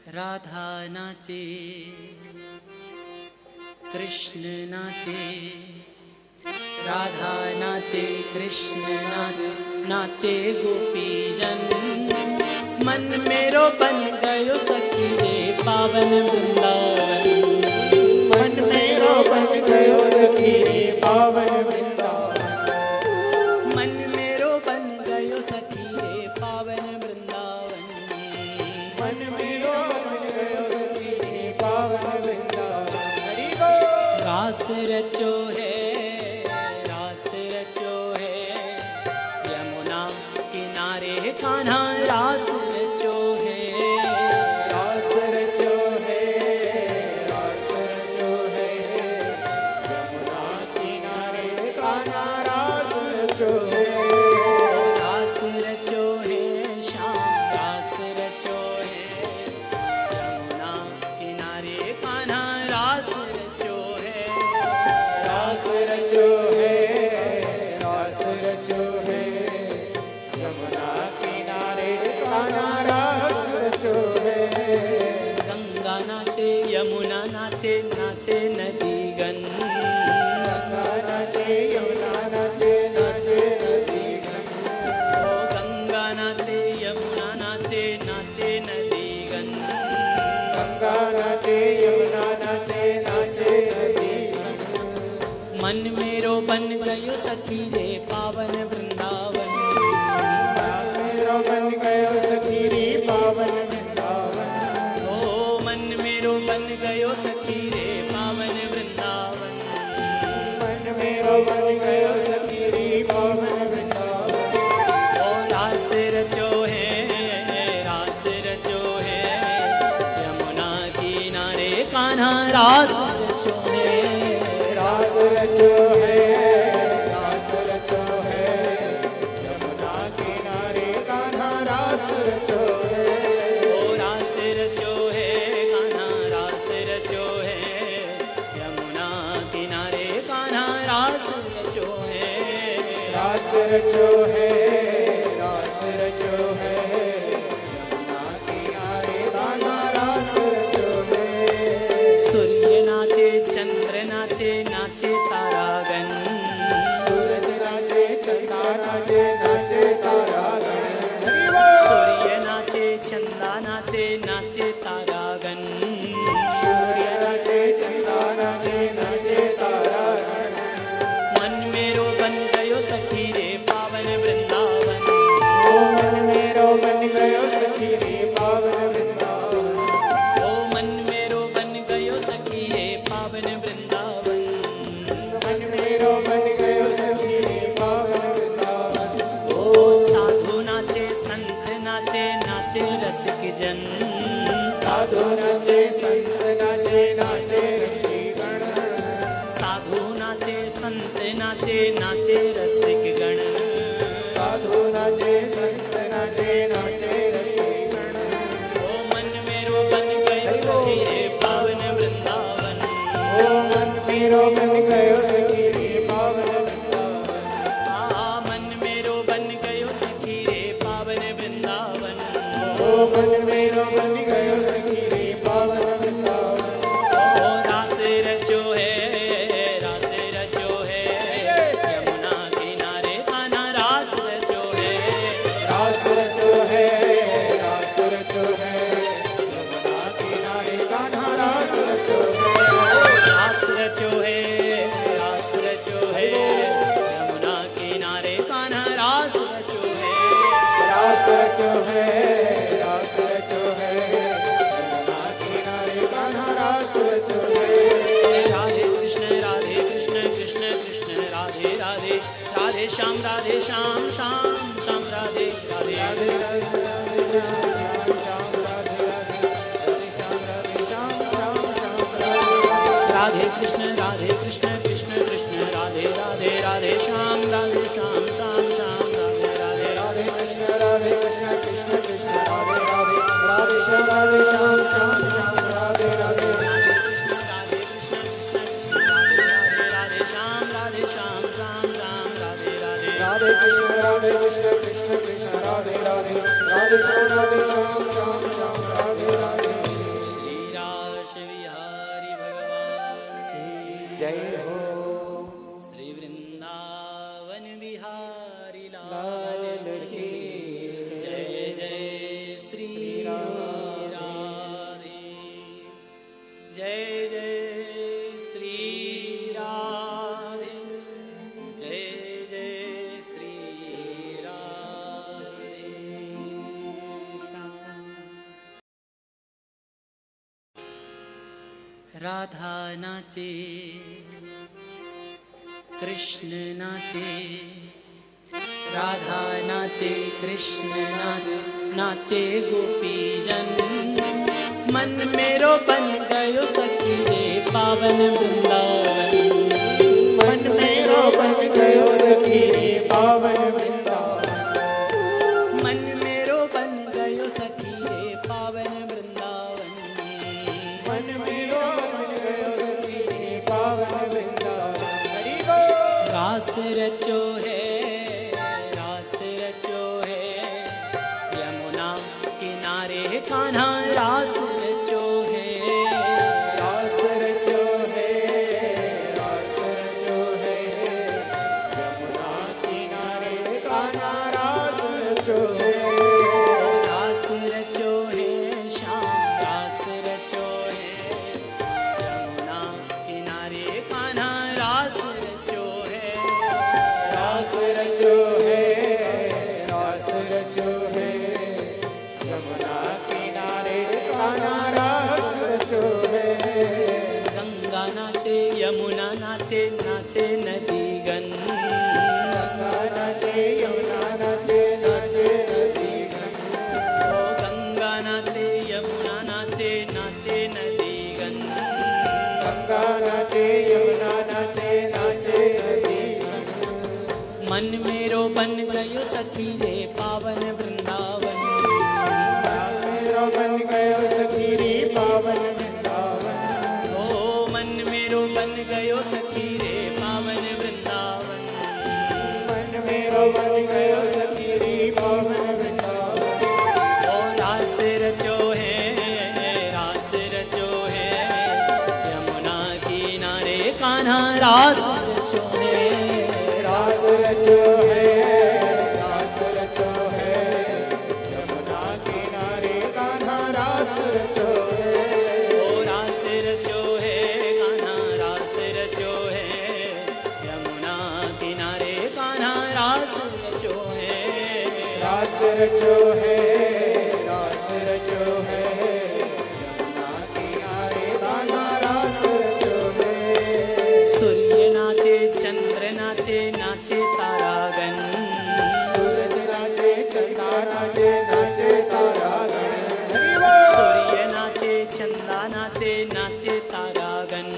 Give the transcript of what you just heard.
राधा नाचे, कृष्ण नाचे, राधा नाचे, कृष्ण नाचे, नाचे गोपीजन। मन मेरो बन गयो सखी रे पावन वृंदावन, मन मेरो बन गयो सखी रे पावन वृंदावन, मन मेरो बन गयो सखी रे पावन वृंदावन, मन मेरो बन गयो सखी रे पावन वृंदावन। हरि बोल। रास रचो है, रास रचो है, यमुना किनारे कान्हा रास रचो है, रास रचो है, रास रचो है, यमुना किनारे कान्हा रास रचो है, रास रचो है श्याम, रास रचो है, यमुना किनारे कान्हा रास रचो है, रास रचो है, रास रचो है, यमुना किनारे कान्हा रास रचो है। गंगा नाचे यमुना नाचे, नाचे नदी गंगा, गंगा नाचे यमुना नाचे, नाचे नदी गंगा, गंगा नाचे यमुना नाचे, नाचे नदी गंगा, गंगा नाचे यमुना नाचे, नाचे नदी गंगा। मन मेरो बन गयो सखी रे पावन वृंदावन, मेरो बन गयो सखी रे पावन वृंदावन, ओ मन मेरो बन गयो सखी रे पावन वृंदावन, मन मेरो बन गयो सखी रे पावन वृंदावन। ओ रास रचो है, रास रचो है, यमुना किनारे कान्हा रास रचो है, रास रचो है, रास रचो है, यमुना किनारे कान्हा रास रचो है, ओ रास रचो है कान्हा रास रचो है, यमुना किनारे कान्हा रास रचो है, रास रचो है, रास रचो है, यमुना किनारे कान्हा रास रचो है। सूर्य नाचे चंद्र नाचे, नाचे तारागण, सूरज नाचे चंदा नाचे, नाचे तारागण। हरि बोल। सूर्य नाचे चंदा नाचे, नाचे तारागण, सूर्य नाचे चंदा नाचे, नाचे तारागण। मन मेरो बन गयो सखी रे पावन वृंदावन, ओ मन मेरो बन गयो सखी रे पावन वृंदावन, ओ मन मेरो बन गयो सखी रे पावन वृंदावन, मन मेरो बन गयो सखी रे पावन वृंदावन। ओ साधु नाचे संत नाचे, नाचे रसिक जन, साधु नाचे संत नाचे, नाचे ऋषिगण, साधु नाचे संत नाचे, नाचे रसिक गण, साधु नाचे संत नाचे, नाचे ऋषिगण। ओ मन मेरो बन गयो सखी रे पावन वृंदावन, ओ मन मेरो बन गयो सखी रे पावन वृंदावन, आ मन मेरो बन गयो सखी रे पावन वृंदावन, ओ मन मेरो बन गयो सखी रे पावन वृंदावन। ओ रास रचो है, रास रचो है, यमुना किनारे कान्हा रास रचो है, रास रचो है, रास रचो है, यमुना किनारे कान्हा रास रचो है, रास रचो है, रास रचो है, यमुना किनारे कान्हा रास रचो है, रास रचो है, रास रचो है, यमुना किनारे कान्हा रास रचो है। राधे कृष्ण कृष्ण कृष्ण राधे राधे, राधे श्याम श्याम श्याम राधे राधे, राधे राधे राधे कृष्ण श्याम राधे राधे, राधे श्याम राधे श्याम श्याम श्याम राधे। राधे कृष्ण कृष्ण राधे राधे, राधे श्याम श्याम श्याम राधे राधे, राधे कृष्ण कृष्ण कृष्ण राधे राधे, राधे श्याम राधे श्याम श्याम श्याम राधे राधे। राधे कृष्ण कृष्ण राधे श्याम श्याम श्याम राधे राधे, राधे कृष्ण कृष्ण कृष्ण राधे राधे, राधे श्याम राधे श्याम श्याम श्याम राधे राधे। राधा नाचे, कृष्ण नाचे, राधा नाचे, कृष्ण नाचे, नाचे गोपीजन। मन मेरो बन गयो सखी रे पावन वृंदावन, मन मेरो बन गयो सखी रे पावन वृंदावन, मन मेरो बन गयो सखी रे पावन वृंदावन, मन मेरो बन गयो सखी रे पावन वृंदावन। हरि बोल। रास रचो है, रास रचो है, यमुना किनारे कान्हा रास रचो है, रास रचो है, रास रचो है, यमुना किनारे कान्हा रास रचो है, रास रचो है, श्याम रास रचो है, यमुना किनारे कान्हा रास रचो है, रास रचो है, रास रचो है, यमुना किनारे कान्हा रास रचो है। गंगा नाचे, यमुना नाचे, नाचे नदी गंगा, गंगा नाचे, यमुना नाचे, नाचे नदी गंगा, ओ गंगा नाचे, यमुना नाचे, नाचे नदी गंगा, गंगा नाचे, यमुना नाचे, नाचे नदी गंगा। मन मेरो बन गयो सखी रे पावन वृंदावन, मेरो बन गयो सखी रे पावन वृंदावन, ओ मन मेरो बन गयो सखी रे पावन वृंदावन, मन मेरो बन गयो सखी रे पावन वृंदावन। ओ रास रचो है, रास रचो है, यमुना किनारे कान्हा रास रचो है, रास रचो है, रास रचो है, यमुना किनारे कान्हा रास रचो है, ओ रास रचो है, कान्हा रास रचो है, यमुना किनारे कान्हा रास रचो है, रास रचो है, रास रचो है, यमुना किनारे कान्हा रास रचो है। सूर्य नाचे, चंद्र नाचे, नाचे तारागण, सूरज नाचे, चंदा नाचे, नाचे तारागण। हरि बोल। सूर्य नाचे, चंदा नाचे, नाचे तारागण,